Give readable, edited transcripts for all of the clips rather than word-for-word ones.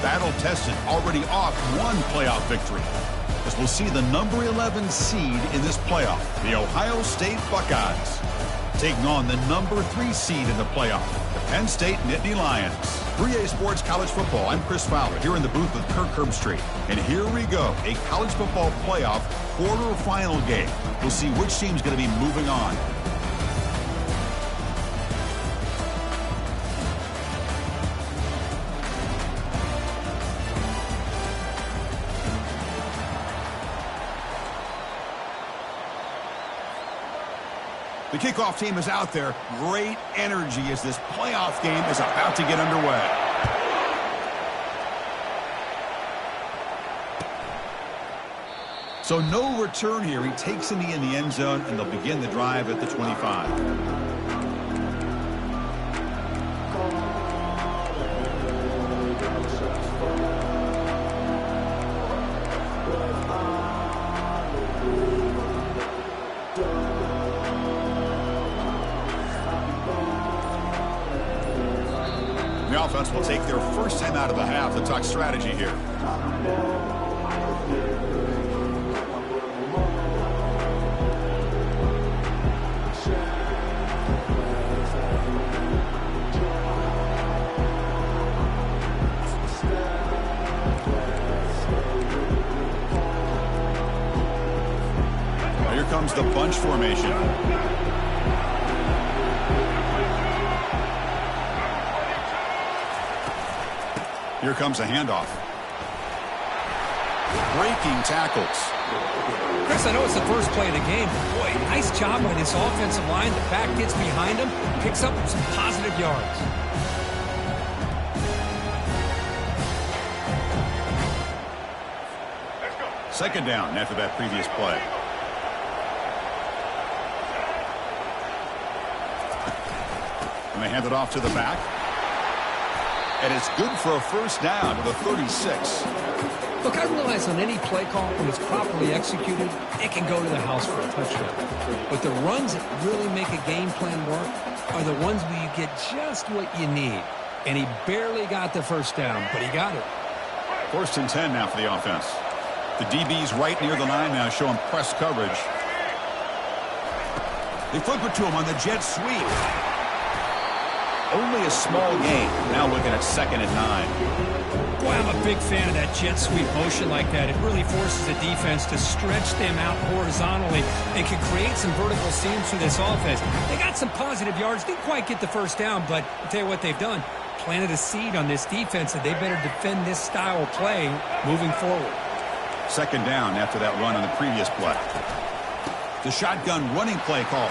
battle-tested, already off one playoff victory. As we'll see the number 11 seed in this playoff, the Ohio State Buckeyes, taking on the number 3 seed in the playoff, the Penn State Nittany Lions. 3A Sports College Football, I'm Chris Fowler here in the booth with Kirk Herbstreit. And here we go, a college football playoff quarterfinal game. We'll see which team's going to be moving on. The kickoff team is out there. Great energy as this playoff game is about to get underway. So no return here. He takes in the end zone, and they'll begin the drive at the 25. The offense will take their first time out of the half to talk strategy here. Now here comes the bunch formation. Here comes a handoff. Breaking tackles. Chris, I know it's the first play of the game. Boy, nice job by this offensive line. The back gets behind him, picks up some positive yards. Second down after that previous play. And they hand it off to the back. And it's good for a first down to the 36. Look, I realize on any play call, when it's properly executed, it can go to the house for a touchdown. But the runs that really make a game plan work are the ones where you get just what you need. And he barely got the first down, but he got it. First and 10 now for the offense. The DB's right near the line now, showing press coverage. They flip it to him on the jet sweep. Only a small gain. Now looking at 2nd and 9. Boy, I'm a big fan of that jet sweep motion like that. It really forces the defense to stretch them out horizontally and can create some vertical seams for this offense. They got some positive yards. Didn't quite get the first down, but I'll tell you what they've done. Planted a seed on this defense that they better defend this style of play moving forward. 2nd down after that run on the previous play. The shotgun running play call.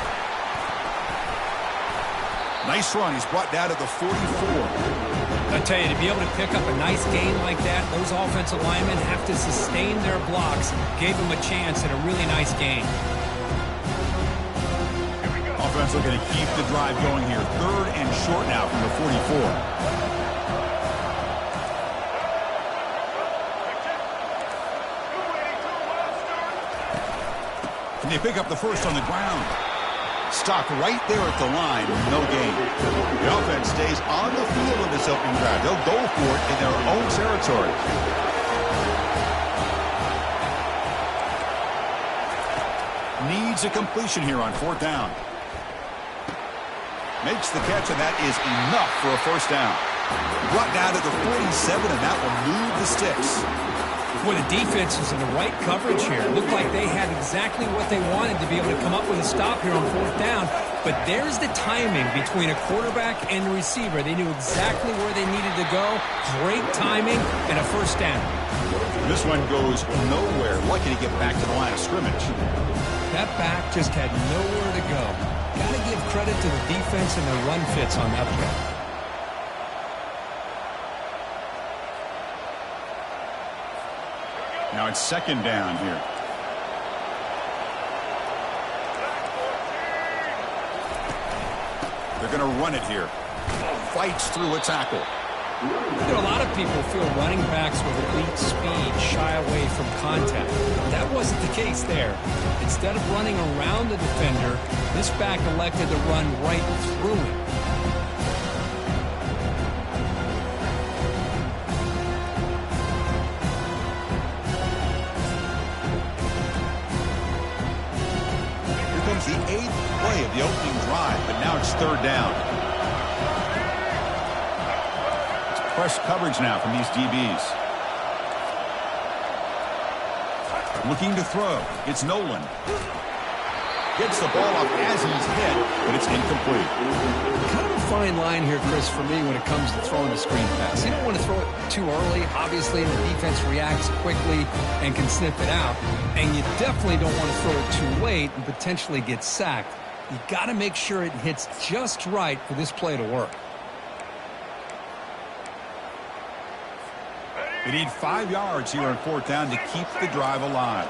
Nice run. He's brought down to the 44. I tell you, to be able to pick up a nice gain like that, those offensive linemen have to sustain their blocks. Gave him a chance at a really nice gain. Offense looking to keep the drive going here. 3rd and short now from the 44. Can they pick up the first on the ground? Stopped right there at the line, no gain. The offense stays on the field in this opening drive. They'll go for it in their own territory. Needs a completion here on 4th down. Makes the catch, and that is enough for a first down. Brought down to the 47, and that will move the sticks. Well, the defense is in the right coverage here. It looked like they had exactly what they wanted to be able to come up with a stop here on 4th down. But there's the timing between a quarterback and the receiver. They knew exactly where they needed to go. Great timing and a first down. This one goes nowhere. Lucky to get back to the line of scrimmage. That back just had nowhere to go. Got to give credit to the defense and their run fits on that play. Now it's 2nd down here. They're going to run it here. Fights through a tackle. You know, a lot of people feel running backs with elite speed shy away from contact. That wasn't the case there. Instead of running around the defender, this back elected to run right through him. third down. It's press coverage now from these DBs. Looking to throw. It's Nolan. Gets the ball off as he's hit, but it's incomplete. Kind of a fine line here, Chris, for me when it comes to throwing a screen pass. You don't want to throw it too early. Obviously, the defense reacts quickly and can sniff it out. And you definitely don't want to throw it too late and potentially get sacked. You got to make sure it hits just right for this play to work. They need 5 yards here on fourth down to keep the drive alive.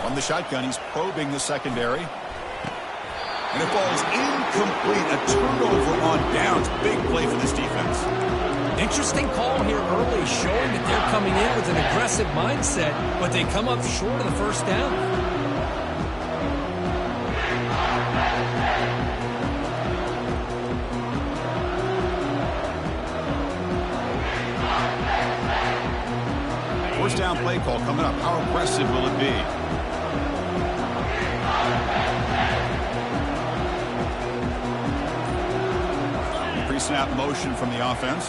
From the shotgun, he's probing the secondary. And it falls incomplete. A turnover on downs. Big play for this defense. Interesting call here early, showing that they're coming in with an aggressive mindset, but they come up short of the first down. First down play call coming up. How aggressive will it be? Pre-snap motion from the offense.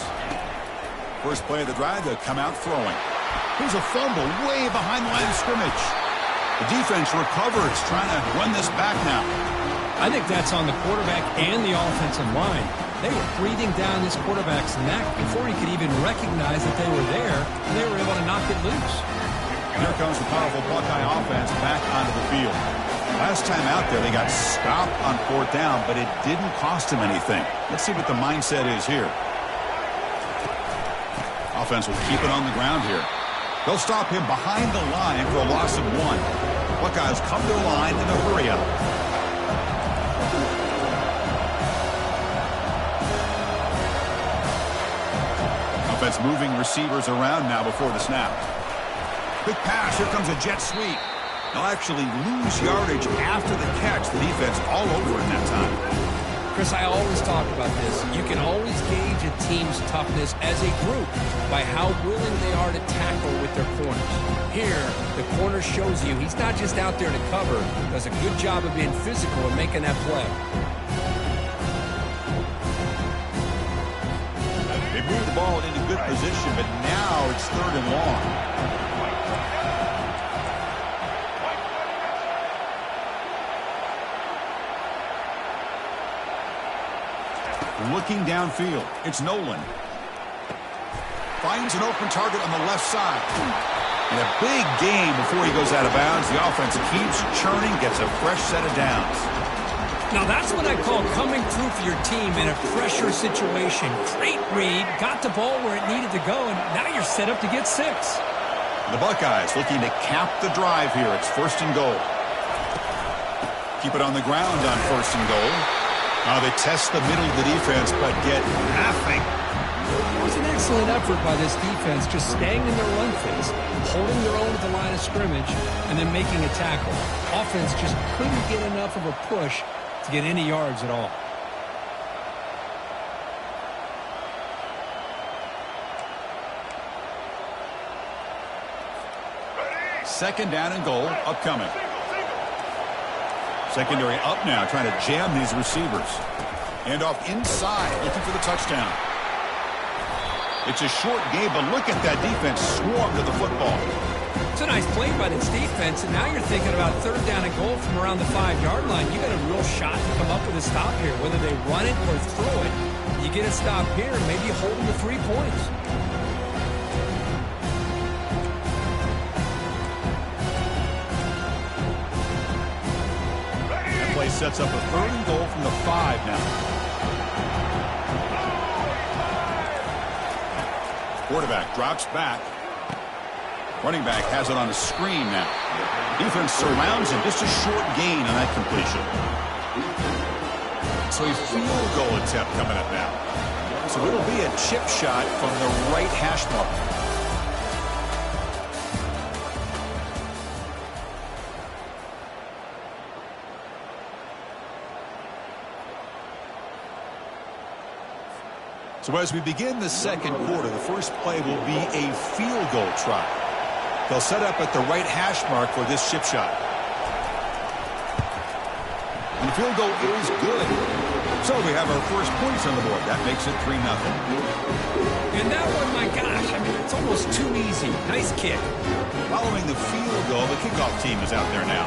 First play of the drive, they'll come out throwing. Here's a fumble way behind the line of scrimmage. The defense recovers, trying to run this back now. I think that's on the quarterback and the offensive line. They were breathing down this quarterback's neck before he could even recognize that they were there, and they were able to knock it loose. Here comes the powerful Buckeye offense back onto the field. Last time out there, they got stopped on fourth down, but it didn't cost them anything. Let's see what the mindset is here. Offense will keep it on the ground here. They'll stop him behind the line for a loss of 1. Buckeyes come to the line in a hurry up. Offense moving receivers around now before the snap. Quick pass. Here comes a jet sweep. They'll actually lose yardage after the catch. The defense all over in that time. Chris, I always talk about this. You can always gauge a team's toughness as a group by how willing they are to tackle with their corners. Here, the corner shows you he's not just out there to cover, does a good job of being physical and making that play. They move the ball into good position, but now it's third and long. Looking downfield, it's Nolan. Finds an open target on the left side. And a big gain before he goes out of bounds. The offense keeps churning, gets a fresh set of downs. Now that's what I call coming through for your team in a pressure situation. Great read, got the ball where it needed to go, and now you're set up to get 6. The Buckeyes looking to cap the drive here. It's first and goal. Keep it on the ground on first and goal. They test the middle of the defense, but get nothing. It was an excellent effort by this defense, just staying in their run phase, holding their own at the line of scrimmage, and then making a tackle. Offense just couldn't get enough of a push to get any yards at all. Second down and goal, upcoming. Secondary up now, trying to jam these receivers. And off inside, looking for the touchdown. It's a short game, but look at that defense swarm to the football. It's a nice play by this defense, and now you're thinking about third down and goal from around the 5-yard line. You got a real shot to come up with a stop here. Whether they run it or throw it, you get a stop here, and maybe hold them to 3 points. Play sets up a third and goal from the 5 now. Quarterback drops back. Running back has it on a screen now. Defense surrounds him. Just a short gain on that completion. So a field goal attempt coming up now. So it'll be a chip shot from the right hash mark. So as we begin the second quarter, the first play will be a field goal try. They'll set up at the right hash mark for this chip shot. And the field goal is good. So we have our first points on the board. That makes it 3-0. And that one, my gosh, I mean, it's almost too easy. Nice kick. Following the field goal, the kickoff team is out there now.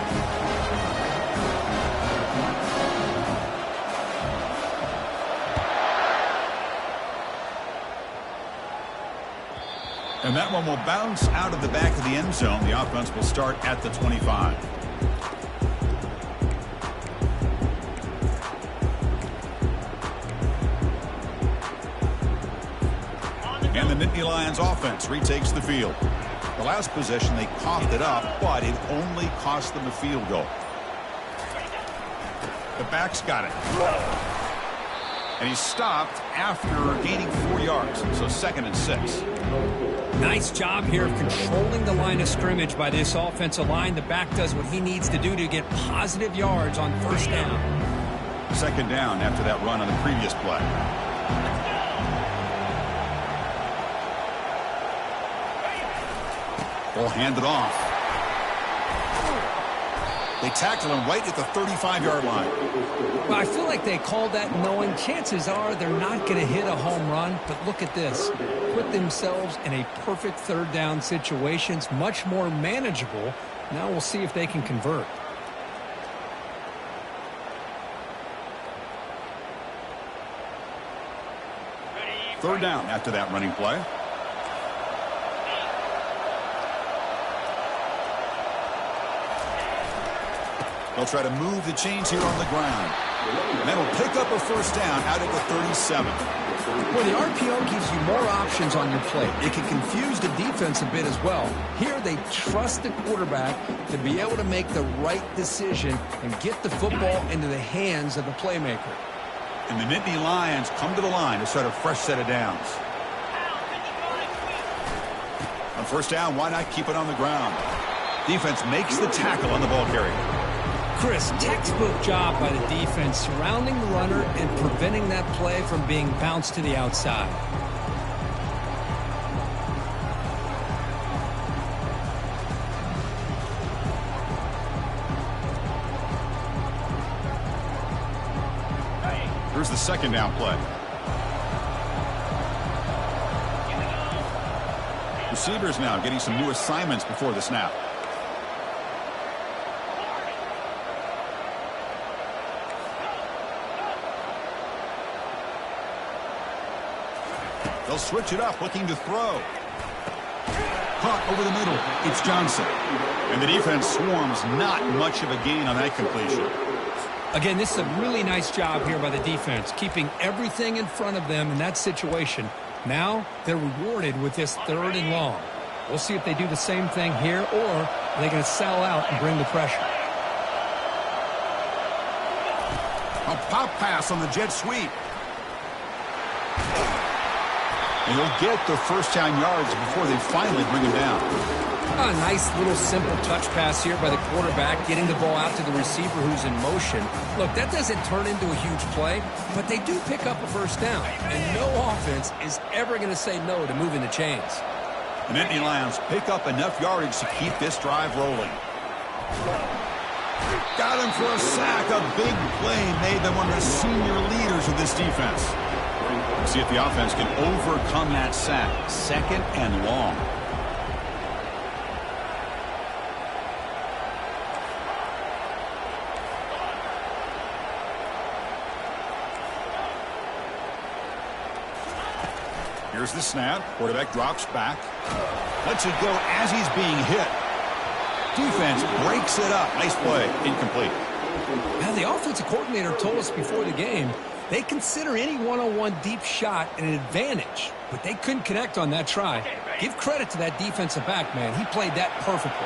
And that one will bounce out of the back of the end zone. The offense will start at the 25. And the Nittany Lions offense retakes the field. The last possession, they coughed it up, but it only cost them a field goal. The back's got it. And he stopped after gaining 4 yards, so 2nd and 6. Nice job here of controlling the line of scrimmage by this offensive line. The back does what he needs to do to get positive yards on first down. 2nd down after that run on the previous play. They'll hand it off. They tackle him right at the 35-yard line. Well, I feel like they called that knowing chances are they're not going to hit a home run. But look at this. Put themselves in a perfect 3rd down situation. It's much more manageable. Now we'll see if they can convert. Third down after that running play. They'll try to move the chains here on the ground. And that'll pick up a first down out at the 37. Well, the RPO gives you more options on your play. It can confuse the defense a bit as well. Here they trust the quarterback to be able to make the right decision and get the football into the hands of the playmaker. And the Nittany Lions come to the line to start a fresh set of downs. On first down, why not keep it on the ground? Defense makes the tackle on the ball carrier. Chris, textbook job by the defense surrounding the runner and preventing that play from being bounced to the outside. Here's the 2nd down play. Receivers now getting some new assignments before the snap. They'll switch it up, looking to throw. Caught over the middle. It's Johnson. And the defense swarms, not much of a gain on that completion. Again, this is a really nice job here by the defense, keeping everything in front of them in that situation. Now they're rewarded with this 3rd and long. We'll see if they do the same thing here, or are they going to sell out and bring the pressure. A pop pass on the jet sweep. And he'll get the first down yards before they finally bring him down. A nice little simple touch pass here by the quarterback, getting the ball out to the receiver who's in motion. Look, that doesn't turn into a huge play, but they do pick up a first down. And no offense is ever going to say no to moving the chains. The Nittany Lions pick up enough yardage to keep this drive rolling. Got him for a sack. A big play made by one of the senior leaders of this defense. See if the offense can overcome that sack. 2nd and long. Here's the snap. Quarterback drops back. Lets it go as he's being hit. Defense breaks it up. Nice play. Incomplete. Now, the offensive coordinator told us before the game they consider any one-on-one deep shot an advantage, but they couldn't connect on that try. Give credit to that defensive back, man. He played that perfectly.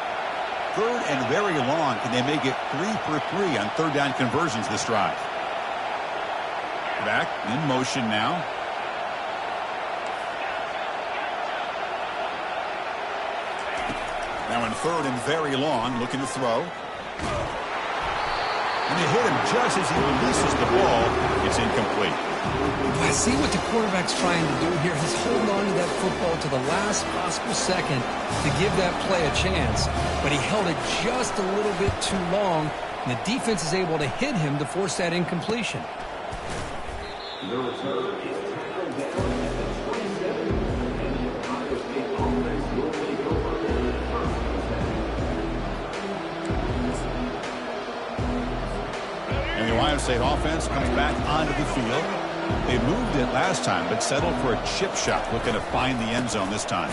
3rd and very long. Can they make it 3 for 3 on 3rd down conversions this drive? Back in motion now. Now in 3rd and very long, looking to throw. And they hit him just as he releases the ball. It's incomplete. I see what the quarterback's trying to do here. He's holding on to that football to the last possible second to give that play a chance. But he held it just a little bit too long, And the defense is able to hit him to force that incompletion. And the Ohio State offense comes back onto the field. They moved it last time, but settled for a chip shot, looking to find the end zone this time.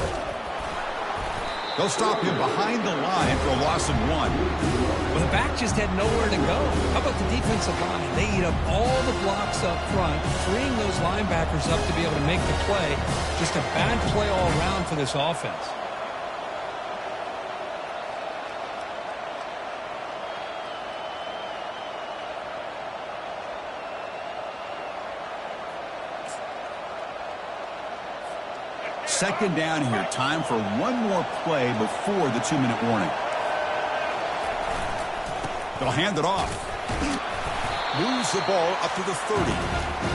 They'll stop him behind the line for a loss of 1. Well, the back just had nowhere to go. How about the defensive line? They eat up all the blocks up front, freeing those linebackers up to be able to make the play. Just a bad play all around for this offense. Second down here. Time for one more play before the 2-minute warning. They'll hand it off. Moves the ball up to the 30.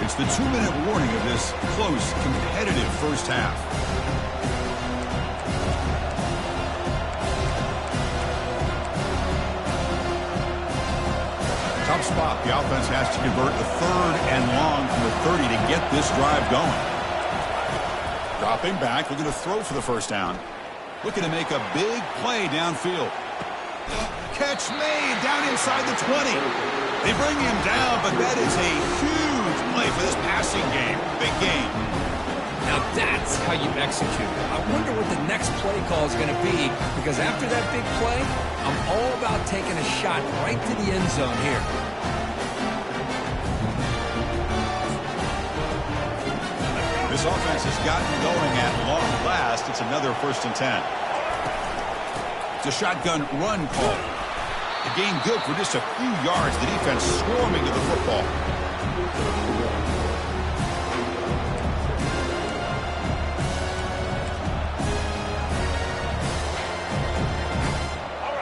It's the 2-minute warning of this close, competitive first half. Tough spot. The offense has to convert the 3rd and long from the 30 to get this drive going. Dropping back, looking to throw for the first down. Looking to make a big play downfield. Catch made down inside the 20. They bring him down, but that is a huge play for this passing game. Big game. Now that's how you execute. I wonder what the next play call is going to be, because after that big play, I'm all about taking a shot right to the end zone here. This offense has gotten going at long last. It's another 1st and 10. It's a shotgun run call. The gain good for just a few yards. The defense swarming to the football.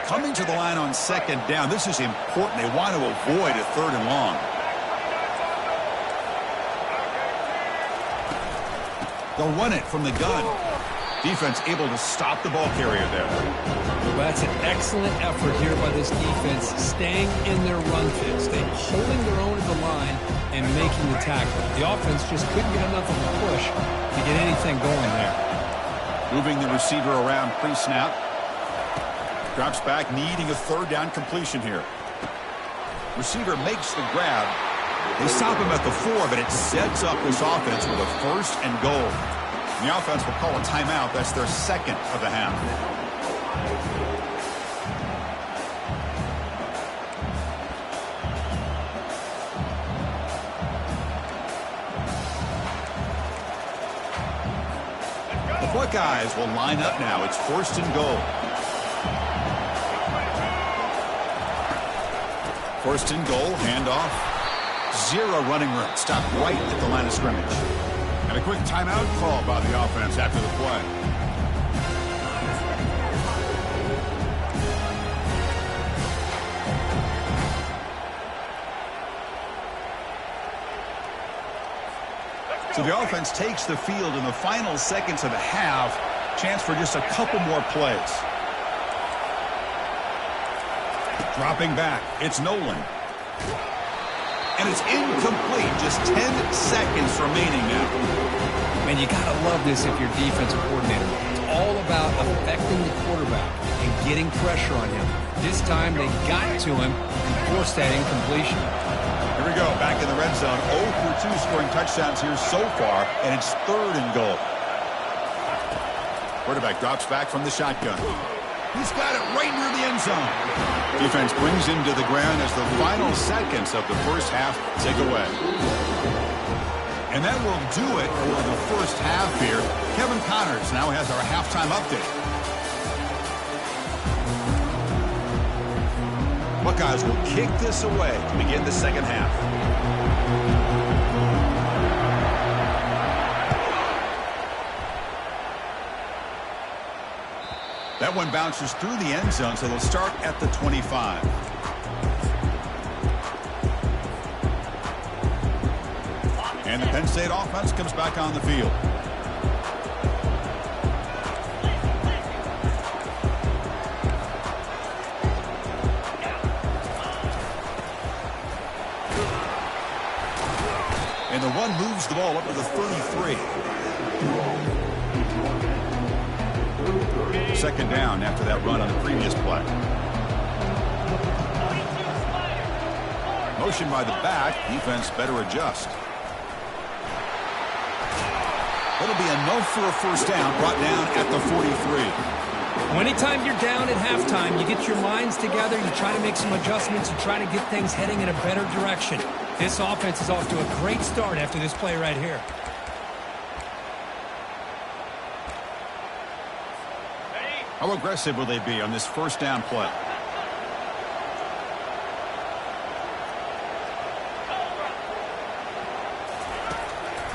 Coming to the line on 2nd down. This is important. They want to avoid a 3rd and long. They'll run it from the gun. Defense able to stop the ball carrier there. Well, that's an excellent effort here by this defense, staying in their run fix. They're holding their own at the line and making the tackle. The offense just couldn't get enough of a push to get anything going there. Moving the receiver around pre-snap. Drops back, needing a 3rd down completion here. Receiver makes the grab. They stop him at the 4, but it sets up this offense with a 1st and goal. And the offense will call a timeout. That's their 2nd of the half. The Buckeyes will line up now. It's 1st and goal. 1st and goal, handoff. 0 running room. Stopped right at the line of scrimmage. And a quick timeout call by the offense after the play. So the offense takes the field in the final seconds of the half. Chance for just a couple more plays. Dropping back. It's Nolan. And it's incomplete. Just 10 seconds remaining now. Man, you got to love this if you're defensive coordinator. It's all about affecting the quarterback and getting pressure on him. This time they got to him and forced that incompletion. Here we go. Back in the red zone. 0 for 2 scoring touchdowns here so far. And it's 3rd and goal. Quarterback drops back from the shotgun. He's got it right near the end zone. Defense brings him to the ground as the final seconds of the first half tick away. And that will do it for the first half here. Kevin Connors now has our halftime update. Buckeyes will kick this away to begin the second half. That one bounces through the end zone, so they'll start at the 25. And the Penn State offense comes back on the field. second down after that run on the previous play. Motion by the back. Defense better adjust. That'll be enough for a first down, brought down at the 43. Well, anytime you're down at halftime, you get your minds together, you try to make some adjustments, you try to get things heading in a better direction. This offense is off to a great start after this play right here. How aggressive will they be on this first down play?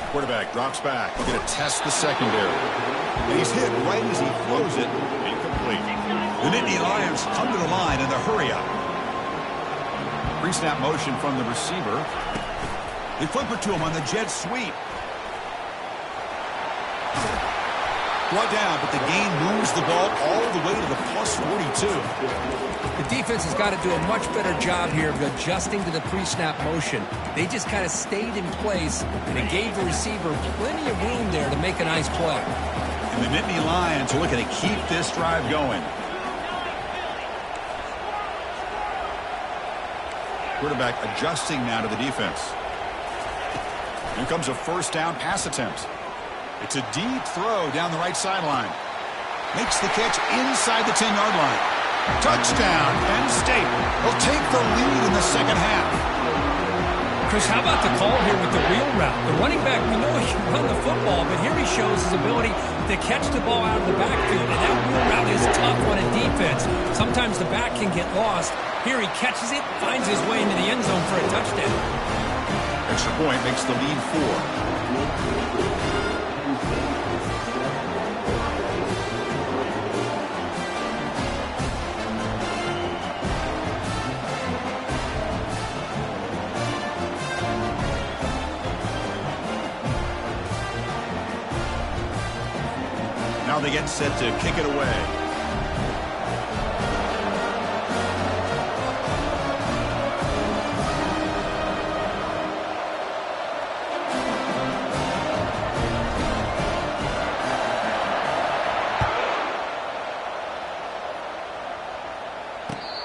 Quarterback drops back. He's going to test the secondary. And he's hit right as he throws it. Incomplete. The Nittany Lions come to the line in the hurry up. Pre-snap motion from the receiver. They flip it to him on the jet sweep. Brought down, but the gain moves the ball all the way to the plus 42. The defense has got to do a much better job here of adjusting to the pre-snap motion. They just kind of stayed in place, and it gave the receiver plenty of room there to make a nice play. And the Nittany Lions are looking to keep this drive going. Quarterback adjusting now to the defense. Here comes a first down pass attempt. It's a deep throw down the right sideline. Makes the catch inside the 10-yard line. Touchdown, Penn State. They'll take the lead in the second half. Chris, how about the call here with the wheel route? The running back, we know he can run the football, but here he shows his ability to catch the ball out of the backfield, and that wheel route is tough on a defense. Sometimes the back can get lost. Here he catches it, finds his way into the end zone for a touchdown. Extra point makes the lead 4. Now they get set to kick it away.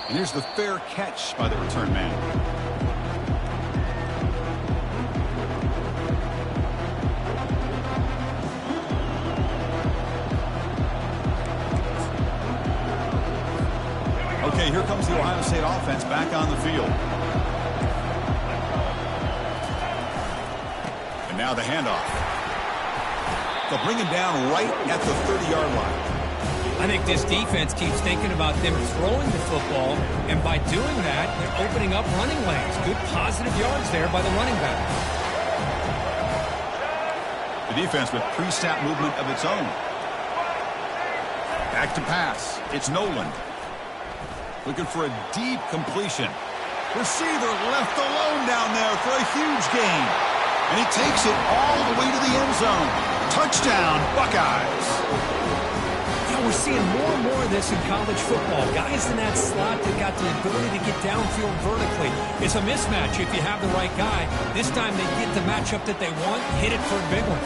And here's the fair catch by the return man. Okay, here comes the Ohio State offense back on the field. And now the handoff. They'll bring him down right at the 30-yard line. I think this defense keeps thinking about them throwing the football, and by doing that, they're opening up running lanes. Good positive yards there by the running back. The defense with pre-snap movement of its own. Back to pass. It's Nolan. Looking for a deep completion. Receiver left alone down there for a huge gain. And he takes it all the way to the end zone. Touchdown, Buckeyes. We're seeing more and more of this in college football. Guys in that slot that got the ability to get downfield vertically. It's a mismatch if you have the right guy. This time they get the matchup that they want, hit it for a big one.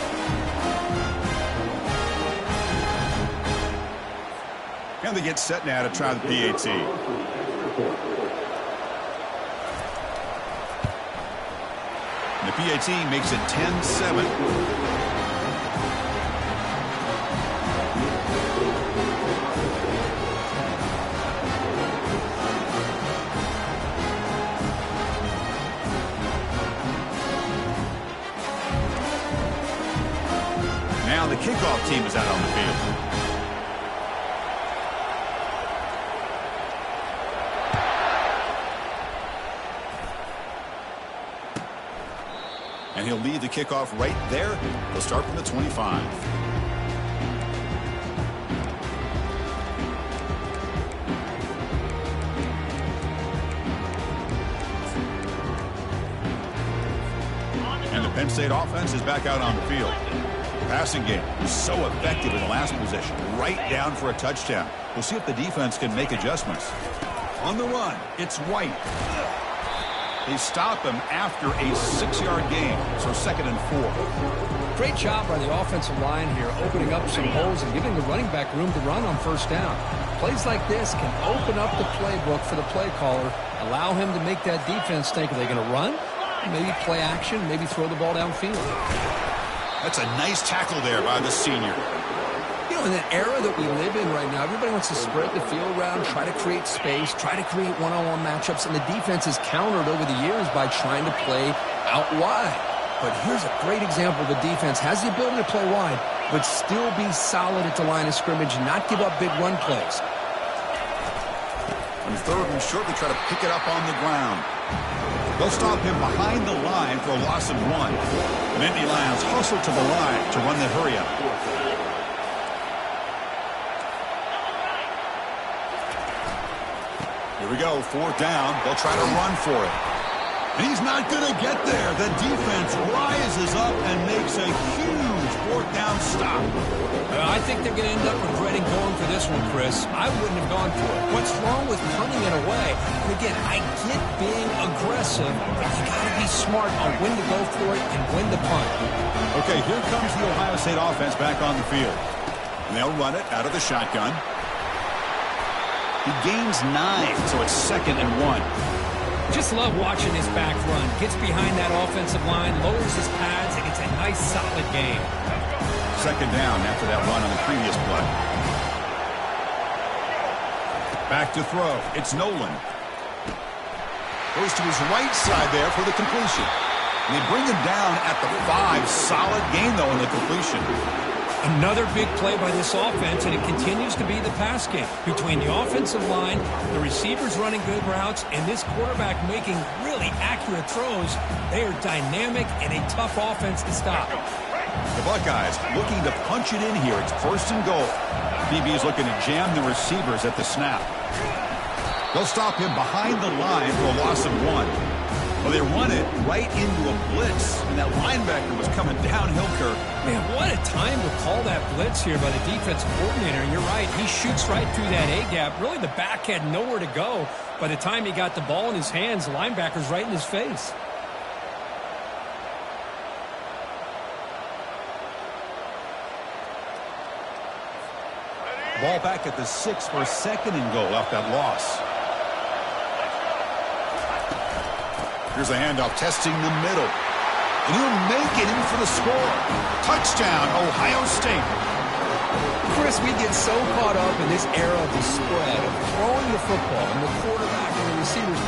And they get set now to try the PAT. And the PAT makes it 10-7. Now the kickoff team is out on the field. And he'll lead the kickoff right there. He'll start from the 25. And the Penn State offense is back out on the field. Passing game was so effective in the last possession, right down for a touchdown. We'll see if the defense can make adjustments. On the run, it's White. They stop him after a 6-yard gain, so 2nd and 4. Great job by the offensive line here, opening up some holes and giving the running back room to run on 1st down. Plays like this can open up the playbook for the play caller, allow him to make that defense think, are they going to run? Maybe play action, maybe throw the ball downfield. That's a nice tackle there by the senior. You know, in the era that we live in right now, everybody wants to spread the field around, try to create space, try to create one-on-one matchups, and the defense has countered over the years by trying to play out wide. But here's a great example. The defense has the ability to play wide, but still be solid at the line of scrimmage, not give up big run plays. On 3rd and short, they try to pick it up on the ground. They'll stop him behind the line for a loss of 1. The Nittany Lions hustle to the line to run the hurry-up. Here we go, 4th down. They'll try to run for it. And he's not going to get there. The defense rises up and makes a huge 4th down stop. I think they're going to end up regretting going for this one, Chris. I wouldn't have gone for it. What's wrong with punting it away? And again, I get being aggressive, but you got to be smart on when to go for it and when to punt. Okay, here comes the Ohio State offense back on the field. And they'll run it out of the shotgun. He gains 9, so it's 2nd and 1. Just love watching this back run. Gets behind that offensive line, lowers his pads, and it's a nice, solid game. 2nd down after that run on the previous play. Back to throw. It's Nolan. Goes to his right side there for the completion. And they bring him down at the 5. Solid gain, though, in the completion. Another big play by this offense, and it continues to be the pass game. Between the offensive line, the receivers running good routes, and this quarterback making really accurate throws, they are dynamic and a tough offense to stop. The Buckeyes looking to punch it in here. It's 1st and goal. BB is looking to jam the receivers at the snap. They'll stop him behind the line for a loss of 1. Well, they run it right into a blitz, and that linebacker was coming downhill, Kirk. Man, what a time to call that blitz here by the defensive coordinator. You're right. He shoots right through that A-gap. Really, the back had nowhere to go. By the time he got the ball in his hands, the linebacker's right in his face. Ball back at the 6 for a 2nd and goal off that loss. Here's a handoff testing the middle. And he'll make it in for the score. Touchdown, Ohio State. Chris, we get so caught up in this era of the spread, of throwing the football and the quarterback and the receivers.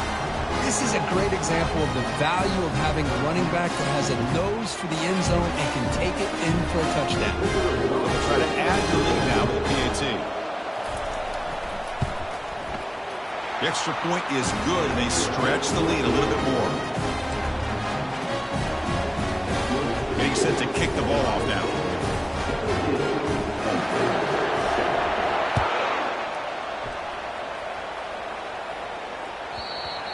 This is a great example of the value of having a running back that has a nose for the end zone and can take it in for a touchdown. They'll try to add the lead now with the PAT. The extra point is good, and they stretch the lead a little bit more. Getting set to kick the ball off now.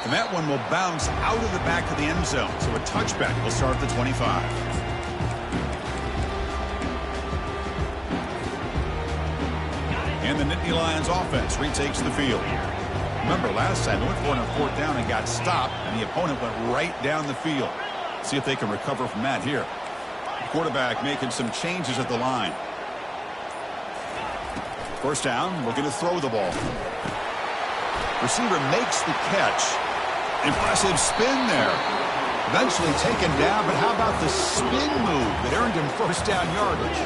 And that one will bounce out of the back of the end zone, so a touchback will start at the 25. And the Nittany Lions offense retakes the field. Remember, last time they went for it on 4th down and got stopped, and the opponent went right down the field. See if they can recover from that here. The quarterback making some changes at the line. 1st down, looking to throw the ball. Receiver makes the catch. Impressive spin there. Eventually taken down, but how about the spin move that earned him 1st down yardage?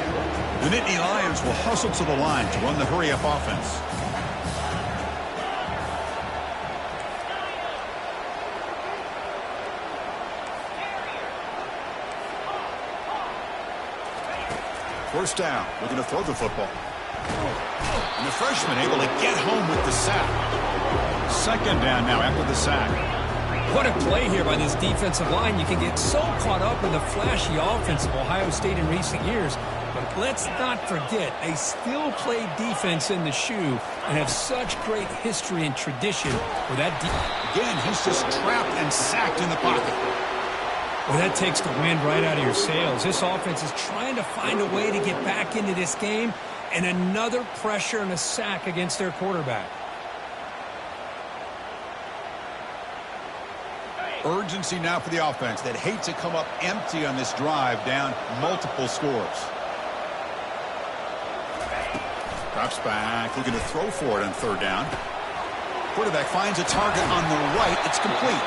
The Nittany Lions will hustle to the line to run the hurry-up offense. First down, looking to throw the football. And the freshman able to get home with the sack. 2nd down now after the sack. What a play here by this defensive line. You can get so caught up in the flashy offense of Ohio State in recent years. But let's not forget, they still play defense in the shoe and have such great history and tradition with that. Again, he's just trapped and sacked in the pocket. Well, that takes the wind right out of your sails. This offense is trying to find a way to get back into this game, and another pressure and a sack against their quarterback. Urgency now for the offense. They'd hate to come up empty on this drive, down multiple scores. Drops back, looking to throw for it on third down. Quarterback finds a target on the right. It's complete.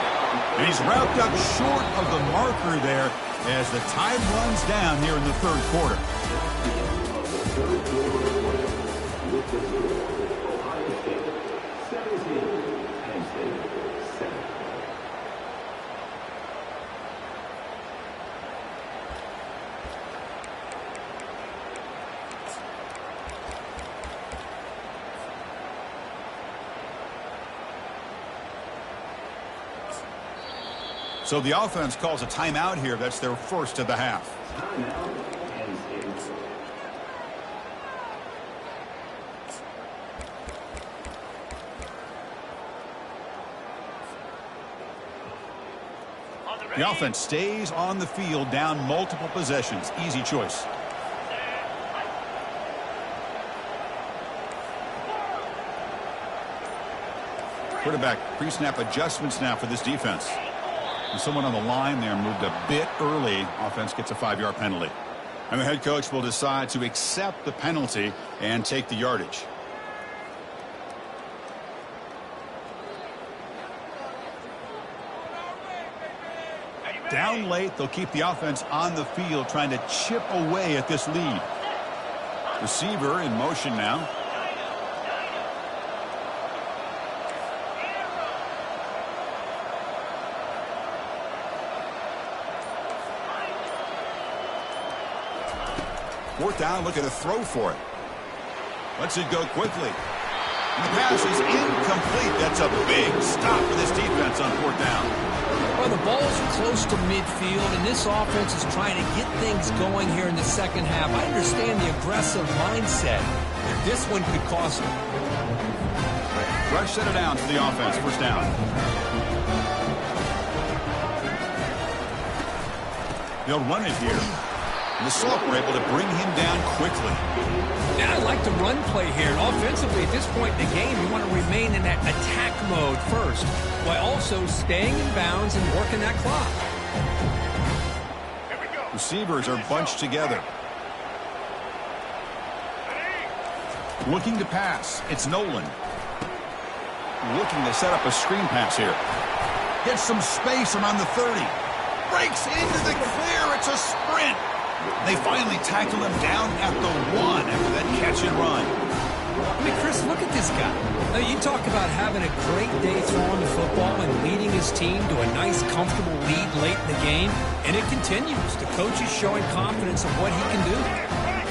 And he's wrapped up short of the marker there as the tide runs down here in the third quarter. So the offense calls a timeout here. That's their first of the half. The offense stays on the field, down multiple possessions. Easy choice. Quarterback pre-snap adjustments now for this defense. And someone on the line there moved a bit early. Offense gets a 5-yard penalty. And the head coach will decide to accept the penalty and take the yardage. Down late, they'll keep the offense on the field trying to chip away at this lead. Receiver in motion now. Fourth down, looking to throw for it. Lets it go quickly. And the pass is incomplete. That's a big stop for this defense on fourth down. Well, the ball's close to midfield, and this offense is trying to get things going here in the second half. I understand the aggressive mindset, but this one could cost them. Rush set it down for the offense. First down. They'll run it here. And the Salt were able to bring him down quickly. And I like the run play here. And offensively, at this point in the game, you want to remain in that attack mode first, while also staying in bounds and working that clock. Receivers are bunched together. Looking to pass. It's Nolan. Looking to set up a screen pass here. Gets some space around the 30. Breaks into the clear. It's a sprint. They finally tackle him down at the 1 after that catch and run. I mean, Chris, look at this guy. Now, you talk about having a great day throwing the football and leading his team to a nice, comfortable lead late in the game, and it continues. The coach is showing confidence of what he can do.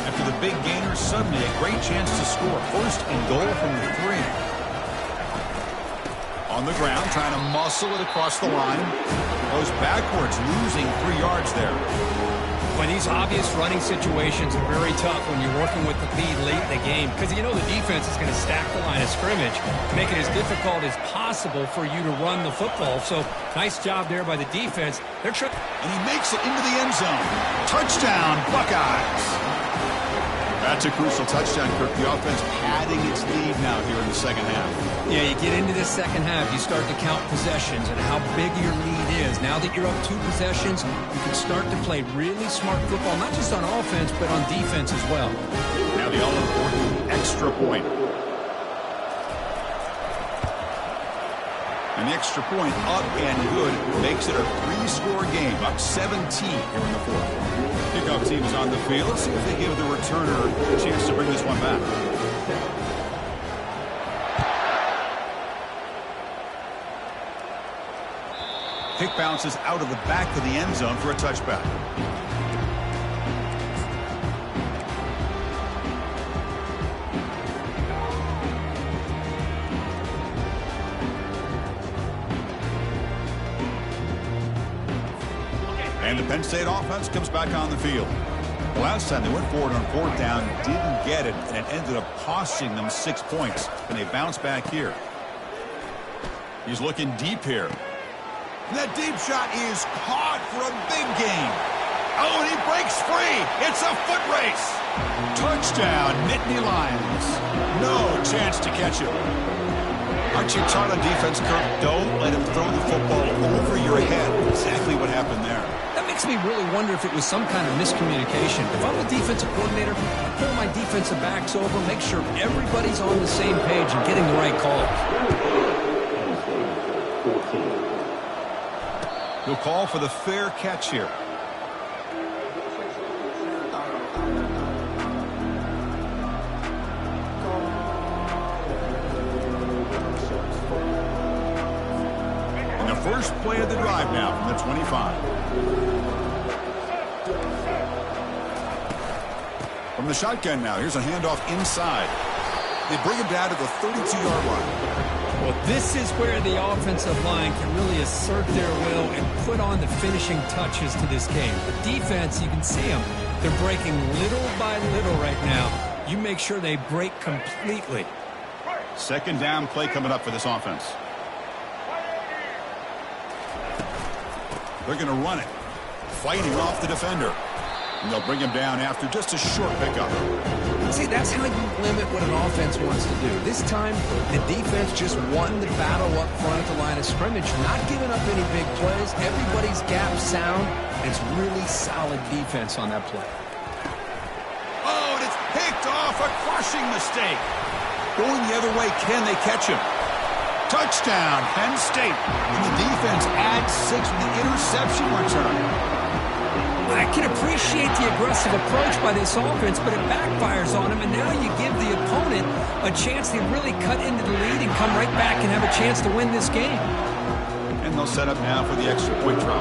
After the big gainer, suddenly a great chance to score. First and goal from the 3. On the ground, trying to muscle it across the line. Goes backwards, losing 3 yards there. But these obvious running situations are very tough when you're working with the lead late in the game, because you know the defense is going to stack the line of scrimmage, make it as difficult as possible for you to run the football. So nice job there by the defense. And he makes it into the end zone. Touchdown, Buckeyes. That's a crucial touchdown, Kirk. The offense padding its lead now here in the second half. Yeah, you get into this second half, you start to count possessions and how big your lead is. Now that you're up 2 possessions, you can start to play really smart football, not just on offense, but on defense as well. Now the all-important extra point. And the extra point up and good makes it a 3-score game, up 17 here in the fourth. Kickoff team is on the field. Let's see if they give the returner a chance to bring this one back. Kick bounces out of the back of the end zone for a touchback. And the Penn State offense comes back on the field. Last time they went forward on fourth down, didn't get it, and it ended up costing them 6 points. And they bounce back here. He's looking deep here. And that deep shot is caught for a big gain. Oh, and he breaks free. It's a foot race. Touchdown, Nittany Lions. No chance to catch him. Aren't you taught on defense, Kirk? Don't let him throw the football over your head. Exactly what happened there. That makes me really wonder if it was some kind of miscommunication. If I'm the defensive coordinator, I pull my defensive backs over, make sure everybody's on the same page and getting the right call. He'll call for the fair catch here. And the first play of the drive now from the 25. From the shotgun now, here's a handoff inside. They bring him down to the 32-yard line. Well, this is where the offensive line can really assert their will and put on the finishing touches to this game. The defense, you can see them. They're breaking little by little right now. You make sure they break completely. Second down play coming up for this offense. They're going to run it. Fighting off the defender. And they'll bring him down after just a short pickup. See, that's how you limit what an offense wants to do. This time, the defense just won the battle up front at the line of scrimmage, not giving up any big plays. Everybody's gap sound. It's really solid defense on that play. Oh, and it's picked off. A crushing mistake. Going the other way, can they catch him? Touchdown, Penn State. And the defense adds 6 with the interception return. I can appreciate the aggressive approach by this offense, but it backfires on them, and now you give the opponent a chance to really cut into the lead and come right back and have a chance to win this game. And they'll set up now for the extra point try.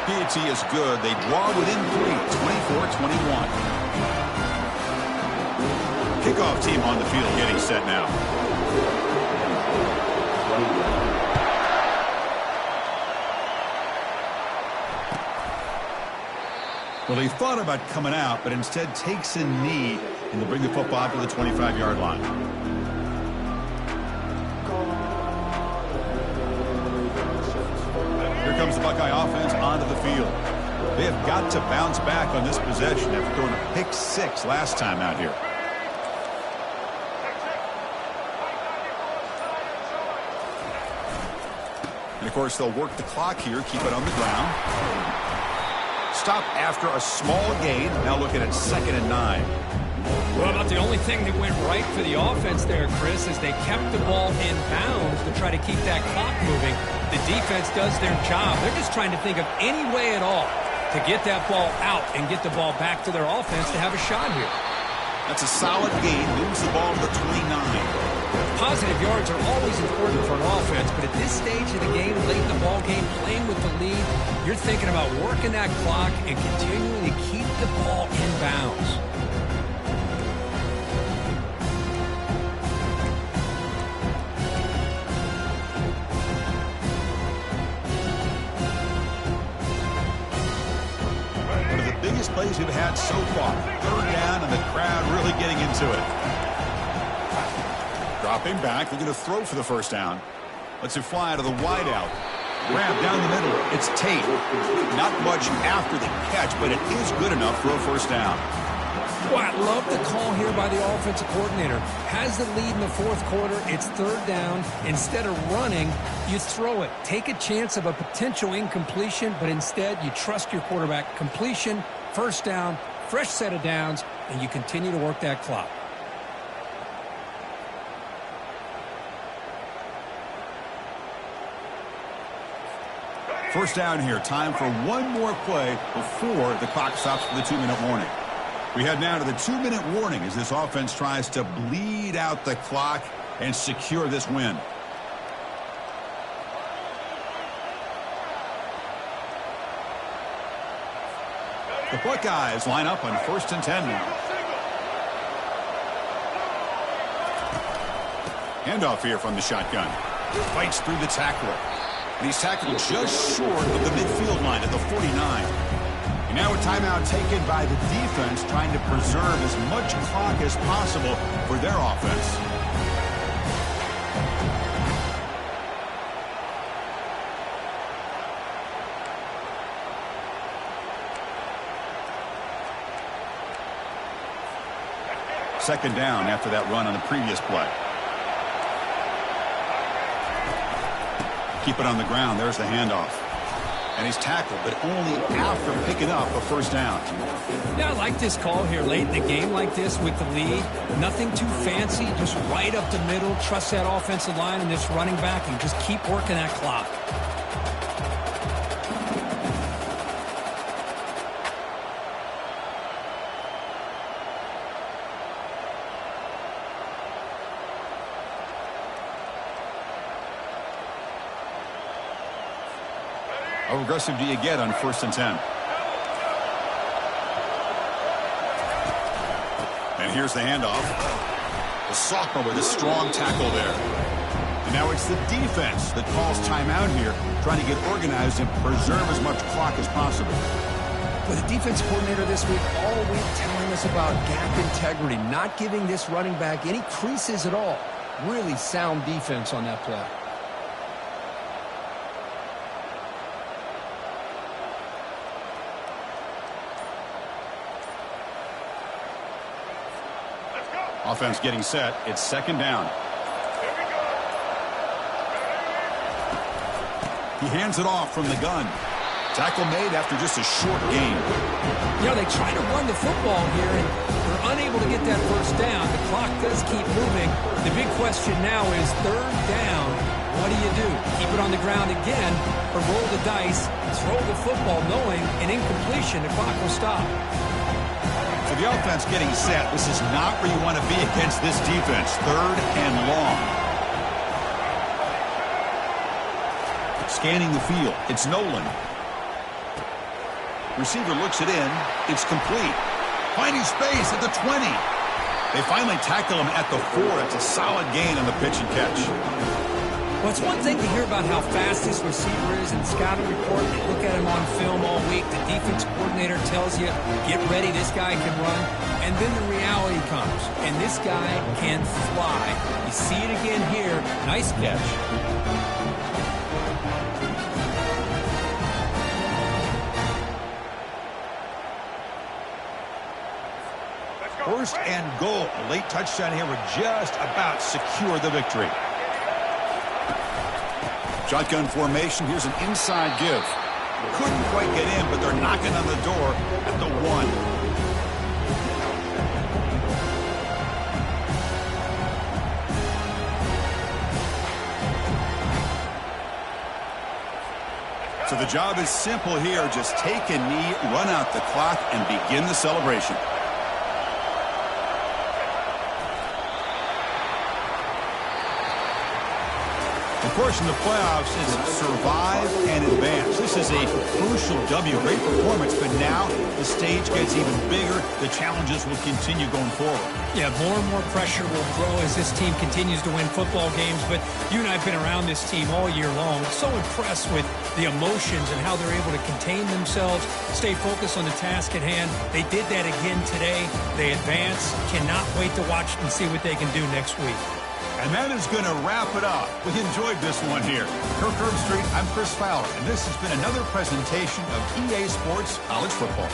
PAT is good. They draw within 3, 24-21. Kickoff team on the field getting set now. Well, he thought about coming out, but instead takes a knee, and they'll bring the football to the 25-yard line. Here comes the Buckeye offense onto the field. They have got to bounce back on this possession after throwing a pick 6 last time out here. And, of course, they'll work the clock here, keep it on the ground. Stop after a small gain. Now looking at 2nd and 9. Well, about the only thing that went right for the offense there, Chris, is they kept the ball in bounds to try to keep that clock moving. The defense does their job. They're just trying to think of any way at all to get that ball out and get the ball back to their offense to have a shot here. That's a solid gain. Moves the ball to the 29. Positive yards are always important for an offense, but at this stage of the game, late in the ball game, playing with the lead, you're thinking about working that clock and continuing to keep the ball in bounds. One of the biggest plays we've had so far. 3rd down, and the crowd really getting into it. Dropping back, looking to throw for the first down. Lets it fly to the wideout. Grab down the middle. It's Tate. Not much after the catch, but it is good enough for a first down. Well, I love the call here by the offensive coordinator. Has the lead in the 4th quarter. It's 3rd down. Instead of running, you throw it. Take a chance of a potential incompletion, but instead you trust your quarterback. Completion, first down, fresh set of downs, and you continue to work that clock. First down here. Time for one more play before the clock stops for the 2-minute warning. We head now to the 2-minute warning as this offense tries to bleed out the clock and secure this win. The Buckeyes line up on 1st and 10 now. Handoff here from the shotgun. Fights through the tackler. And he's tackled just short of the midfield line at the 49. And now a timeout taken by the defense, trying to preserve as much clock as possible for their offense. Second down after that run on the previous play. Keep it on the ground. There's the handoff. And he's tackled, but only after picking up a first down. Yeah, I like this call here late in the game like this with the lead. Nothing too fancy, just right up the middle. Trust that offensive line and this running back and just keep working that clock. How aggressive do you get on 1st and 10? And here's the handoff. The sophomore with a strong tackle there. And now it's the defense that calls timeout here, trying to get organized and preserve as much clock as possible. With the defense coordinator this week all week telling us about gap integrity, not giving this running back any creases at all. Really sound defense on that play. Offense getting set. It's second down. He hands it off from the gun. Tackle made after just a short gain. You know, they try to run the football here, and they're unable to get that first down. The clock does keep moving. The big question now is 3rd down. What do you do? Keep it on the ground again, or roll the dice, throw the football, knowing an incompletion, the clock will stop. So the offense getting set. This is not where you want to be against this defense. 3rd and long. Scanning the field. It's Nolan. Receiver looks it in. It's complete. Finding space at the 20. They finally tackle him at the 4. It's a solid gain on the pitch and catch. Well, it's one thing to hear about how fast this receiver is in the scouting report. They look at him on film all week. The defense coordinator tells you, get ready, this guy can run. And then the reality comes, and this guy can fly. You see it again here. Nice catch. 1st and goal. A late touchdown here would just about secure the victory. Shotgun formation. Here's an inside give. Couldn't quite get in, but they're knocking on the door at the 1. So the job is simple here. Just take a knee, run out the clock, and begin the celebration. Of course, in the playoffs, it's survive and advance. This is a crucial W. Great performance, but now the stage gets even bigger. The challenges will continue going forward. Yeah, more and more pressure will grow as this team continues to win football games, but you and I have been around this team all year long. So impressed with the emotions and how they're able to contain themselves, stay focused on the task at hand. They did that again today. They advance. Cannot wait to watch and see what they can do next week. And that is going to wrap it up. We enjoyed this one here. Kirk Herbstreit, I'm Chris Fowler, and this has been another presentation of EA Sports College Football.